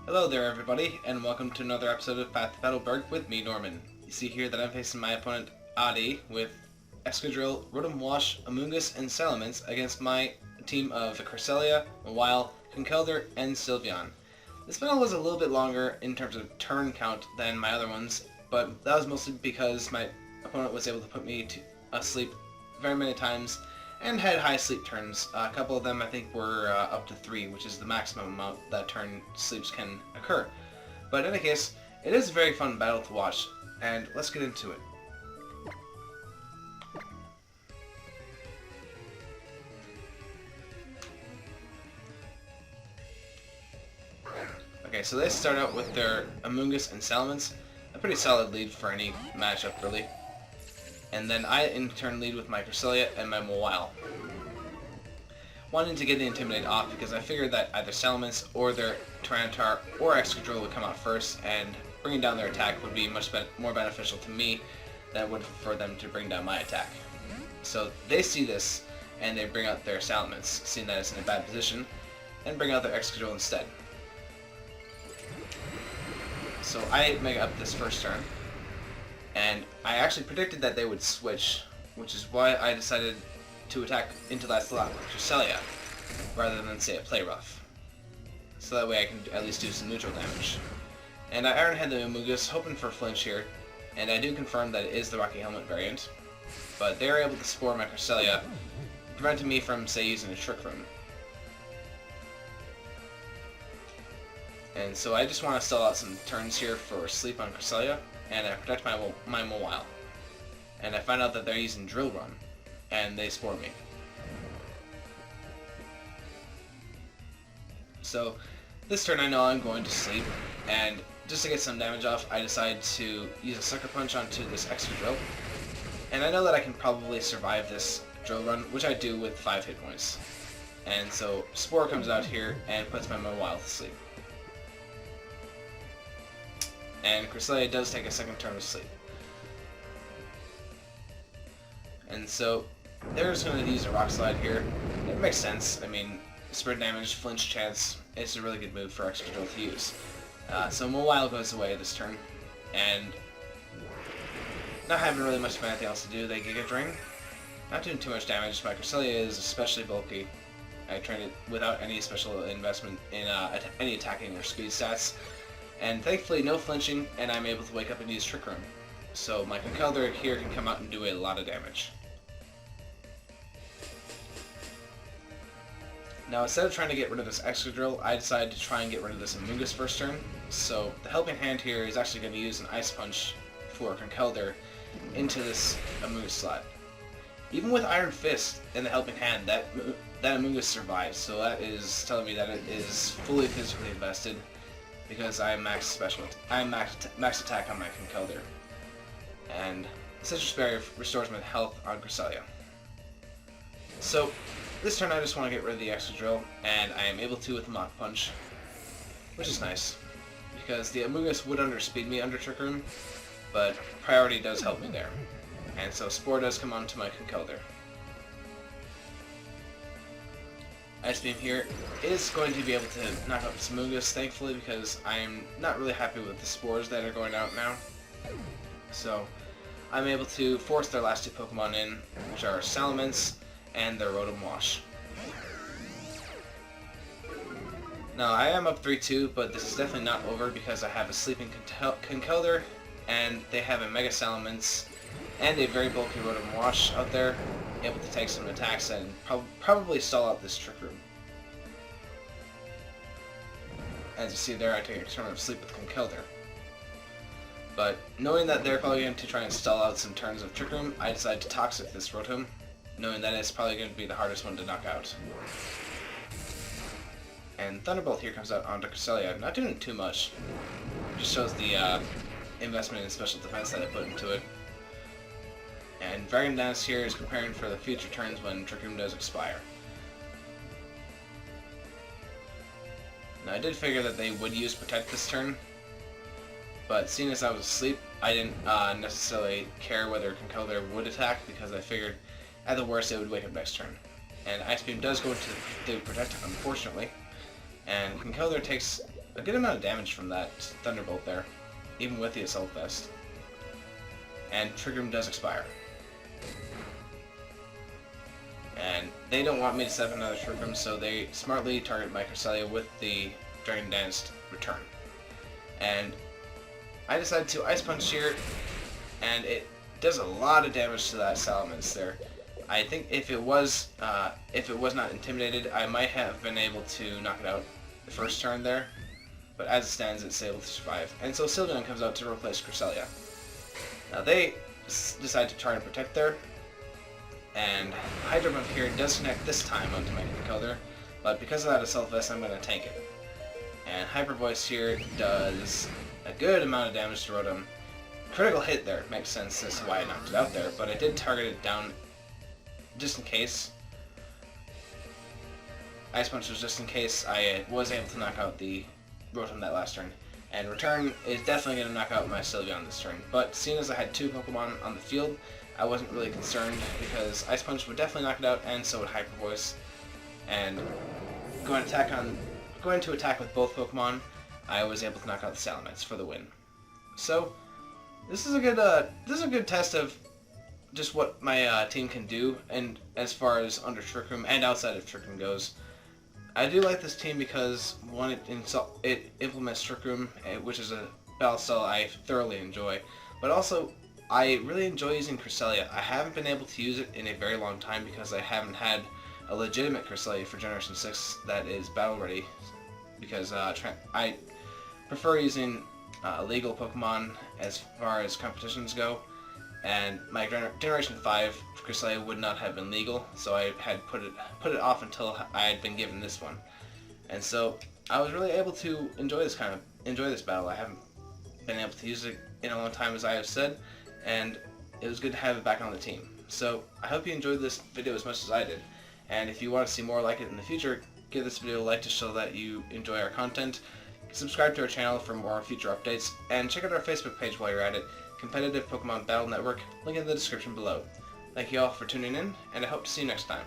Hello there everybody, and welcome to another episode of Path to Petalburg with me, Norman. You see here that I'm facing my opponent, Adi, with Excadrill, Rotom Wash, Amoonguss, and Salamence against my team of the Cresselia, Mawile, Conkeldurr, and Sylveon. This battle was a little bit longer in terms of turn count than my other ones, but that was mostly because my opponent was able to put me to asleep very many times and had high sleep turns. A couple of them I think were up to 3, which is the maximum amount that turn sleeps can occur. But in any case, it is a very fun battle to watch, and let's get into it. Okay, so they start out with their Amoonguss and Salamence, a pretty solid lead for any matchup really. And then I in turn lead with my Cresselia and my Mawile. Wanting to get the Intimidate off because I figured that either Salamence or their Tyranitar or Excadrill would come out first, and bringing down their attack would be much more beneficial to me than it would for them to bring down my attack. So they see this and they bring out their Salamence, seeing that it's in a bad position, and bring out their Excadrill instead. So I make up this first turn, and I actually predicted that they would switch, which is why I decided to attack into that slot with Cresselia, rather than say a Play Rough. So that way I can at least do some neutral damage. And I Iron Head the Amoonguss, hoping for flinch here, and I do confirm that it is the Rocky Helmet variant, but they are able to Spore my Cresselia, preventing me from, say, using a Trick Room. And so I just want to stall out some turns here for sleep on Cresselia, and I protect my Mawile. And I find out that they're using Drill Run, and they Spore me. So this turn I know I'm going to sleep, and just to get some damage off, I decide to use a Sucker Punch onto this Excadrill. And I know that I can probably survive this Drill Run, which I do with 5 hit points. And so Spore comes out here and puts my Mawile to sleep. And Cresselia does take a second turn of sleep. And so they're just going to use a Rock Slide here. It makes sense. I mean, spread damage, flinch chance, it's a really good move for Excadrill to use. So Mawile goes away this turn, and not having really much of anything else to do, they Giga Drain. Not doing too much damage. My Cresselia is especially bulky. I trained it without any special investment in any attacking or speed stats. And thankfully no flinching, and I'm able to wake up and use Trick Room. So my Conkeldurr here can come out and do a lot of damage. Now instead of trying to get rid of this Excadrill, I decided to try and get rid of this Amoonguss first turn. So the Helping Hand here is actually going to use an Ice Punch for Conkeldurr into this Amoonguss slot. Even with Iron Fist in the Helping Hand, that Amoonguss survives, so that is telling me that it is fully physically invested, because I am max attack on my Conkeldurr. And Citrus Berry restores my health on Cresselia. So this turn I just want to get rid of the Excadrill, and I am able to with Mach Punch, which is nice, because the Amoonguss would underspeed me under Trick Room, but priority does help me there. And so Spore does come onto my Conkeldurr. Ice Beam here is going to be able to knock out this Amoonguss, thankfully, because I am not really happy with the Spores that are going out now. So I'm able to force their last 2 Pokemon in, which are Salamence and their Rotom Wash. Now I am up 3-2, but this is definitely not over because I have a sleeping Conkeldurr, and they have a Mega Salamence and a very bulky Rotom Wash out there, able to take some attacks and probably stall out this Trick Room. As you see there, I take a turn of sleep with Conkeldurr. But knowing that they're probably going to try and stall out some turns of Trick Room, I decide to Toxic this Rotom, knowing that it's probably going to be the hardest one to knock out. And Thunderbolt here comes out onto Cresselia, not doing too much. Just shows the investment in special defense that I put into it. And Dragon Dance here is preparing for the future turns when Trick Room does expire. Now I did figure that they would use Protect this turn, but seeing as I was asleep, I didn't necessarily care whether Conkeldurr would attack, because I figured at the worst it would wake up next turn. And Ice Beam does go into the Protect, unfortunately, and Conkeldurr takes a good amount of damage from that Thunderbolt there, even with the Assault Vest. And Trick Room does expire. And they don't want me to set up another Trick Room, so they smartly target my Cresselia with the Dragon Dance return. And I decided to Ice Punch here, and it does a lot of damage to that Salamence there. I think if it was not intimidated, I might have been able to knock it out the first turn there. But as it stands, it's able to survive. And so Sylveon comes out to replace Cresselia. Now they decide to try and protect there. And Hydro Bump here does connect this time onto my Conkeldurr, but because of that Assault Vest, I'm going to tank it. And Hyper Voice here does a good amount of damage to Rotom. Critical hit there, makes sense as to why I knocked it out there, but I did target it down just in case. Ice Punch was just in case I was able to knock out the Rotom that last turn. And Return is definitely going to knock out my Sylveon this turn, but seeing as I had two Pokemon on the field, I wasn't really concerned because Ice Punch would definitely knock it out, and so would Hyper Voice. And going to attack with both Pokemon, I was able to knock out the Salamence for the win. So this is a good test of just what my team can do, and as far as under Trick Room and outside of Trick Room goes. I do like this team because one, it implements Trick Room, which is a battle style I thoroughly enjoy, but also I really enjoy using Cresselia. I haven't been able to use it in a very long time because I haven't had a legitimate Cresselia for Generation 6 that is battle ready, because I prefer using legal Pokemon as far as competitions go, and my Generation 5 Cresselia would not have been legal, so I had put it off until I had been given this one. And so I was really able to enjoy this battle. I haven't been able to use it in a long time, as I have said, and it was good to have it back on the team. So I hope you enjoyed this video as much as I did, and if you want to see more like it in the future, give this video a like to show that you enjoy our content. Subscribe to our channel for more future updates, and check out our Facebook page while you're at it, Competitive Pokemon Battle Network, link in the description below. Thank you all for tuning in, and I hope to see you next time.